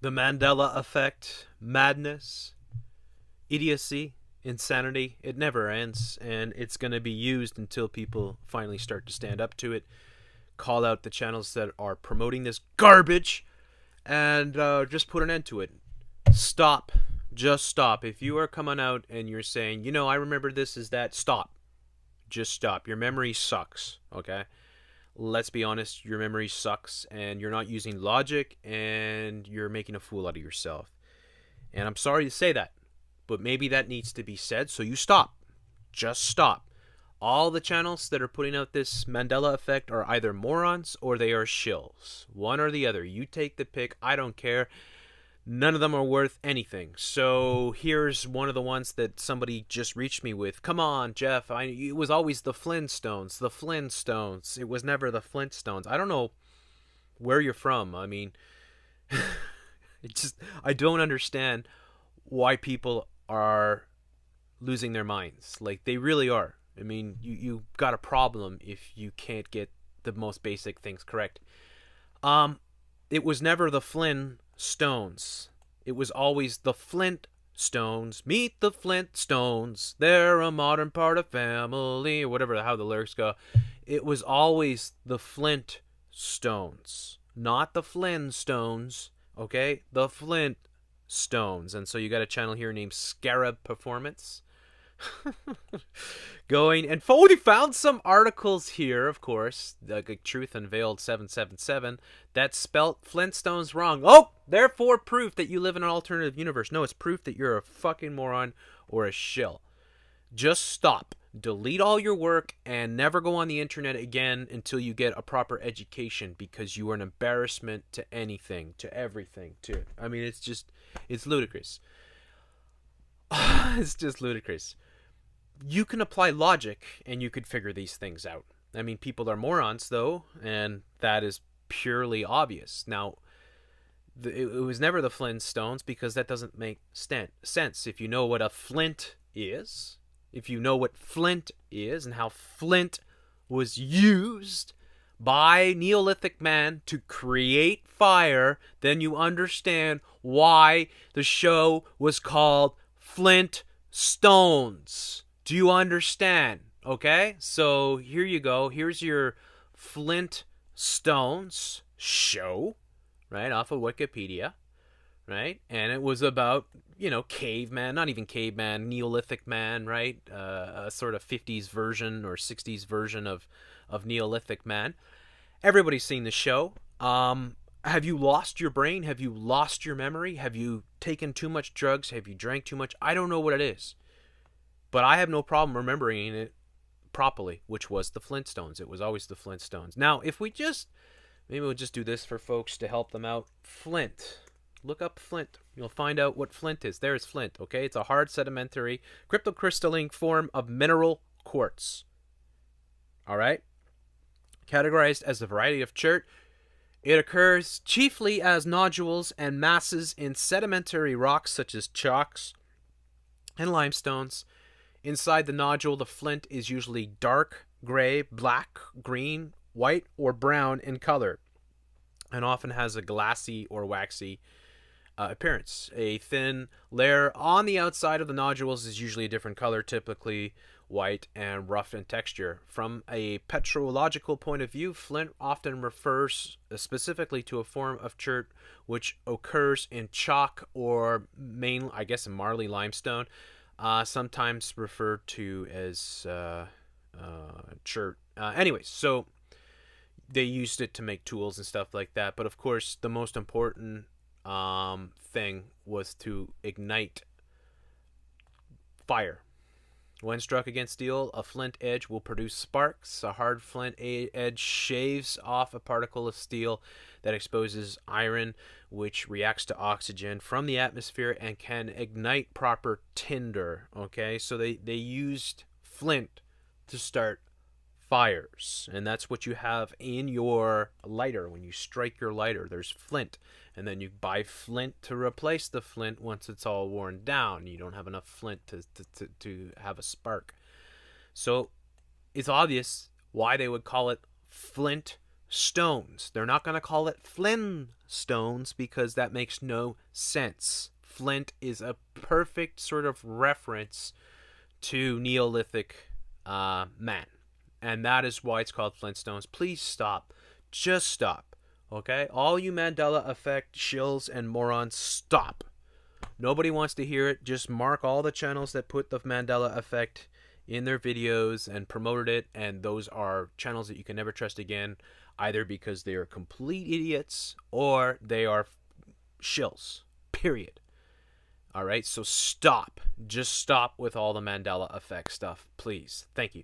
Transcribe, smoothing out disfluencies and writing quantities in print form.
The Mandela effect, madness, idiocy, insanity, it never ends, and it's going to be used until people finally start to stand up to it, call out the channels that are promoting this garbage, and just put an end to it. Stop. Just stop. If you are coming out and you're saying, you know, I remember this is that, stop. Just stop. Your memory sucks, okay? Let's be honest, your memory sucks, and you're not using logic, and you're making a fool out of yourself. And I'm sorry to say that, but maybe that needs to be said, so you stop. Just stop. All the channels that are putting out this Mandela effect are either morons or they are shills. One or the other. You take the pick. I don't care. None of them are worth anything. So here's one of the ones that somebody just reached me with. Come on, Jeff. It was always the FlinStones. The FlinTstones. It was never the FlinTstones. I don't know where you're from. I mean, I don't understand why people are losing their minds. Like, they really are. I mean, you got a problem if you can't get the most basic things correct. It was never the FlinStones. It was always the FlinTstones. Meet the FlinTstones. They're a modern part of family, or whatever, how the lyrics go. It was always the FlinTstones, not the FlinStones, okay? The FlinTstones. And so you got a channel here named Scarab Performance. Going and we found some articles here, of course, like Truth Unveiled 777 that spelt FlinTstones wrong. Oh, therefore proof that you live in an alternative universe. No, it's proof that you're a fucking moron or a shill. Just stop. Delete all your work and never go on the internet again until you get a proper education, because you are an embarrassment to anything, to everything. I mean, it's ludicrous. It's just ludicrous. You can apply logic and you could figure these things out. I mean, people are morons, though, and that is purely obvious. Now, it was never the FlinTstones, because that doesn't make sense. If you know what a flint is, if you know what flint is and how flint was used by Neolithic man to create fire, then you understand why the show was called FlinTstones. Do you understand? Okay? So here you go. Here's your FlinTstones show, right, off of Wikipedia, right? And it was about, you know, caveman, not even caveman, Neolithic man, right? A sort of 50s version or 60s version of Neolithic man. Everybody's seen the show. Have you lost your brain? Have you lost your memory? Have you taken too much drugs? Have you drank too much? I don't know what it is. But I have no problem remembering it properly, which was the FlinTstones. It was always the FlinTstones. Now, if we just, maybe we'll just do this for folks to help them out. Flint. Look up Flint. You'll find out what Flint is. There's Flint, okay? It's a hard sedimentary cryptocrystalline form of mineral quartz. All right? Categorized as a variety of chert. It occurs chiefly as nodules and masses in sedimentary rocks such as chalks and limestones. Inside the nodule, the flint is usually dark gray, black, green, white, or brown in color, and often has a glassy or waxy appearance. A thin layer on the outside of the nodules is usually a different color, typically white and rough in texture. From a petrological point of view, flint often refers specifically to a form of chert which occurs in chalk or I guess in marly limestone. Sometimes referred to as chert. Anyways, so they used it to make tools and stuff like that. But of course, the most important thing was to ignite fire. When struck against steel, a flint edge will produce sparks. A hard flint edge shaves off a particle of steel that exposes iron, which reacts to oxygen from the atmosphere and can ignite proper tinder. Okay, so they used flint to start fires, and that's what you have in your lighter. When you strike your lighter, there's flint, and then you buy flint to replace the flint once it's all worn down. You don't have enough flint to have a spark. So it's obvious why they would call it FlinTstones. FlinTstones. They're not going to call it FlinStones because that makes no sense. Flint is a perfect sort of reference to Neolithic man. And that is why it's called FlinTstones. Please stop. Just stop. Okay? All you Mandela effect shills and morons, stop. Nobody wants to hear it. Just mark all the channels that put the Mandela effect in their videos and promoted it, and those are channels that you can never trust again, either because they are complete idiots or they are shills. Period. All right? So stop. Just stop with all the Mandela effect stuff, please. Thank you.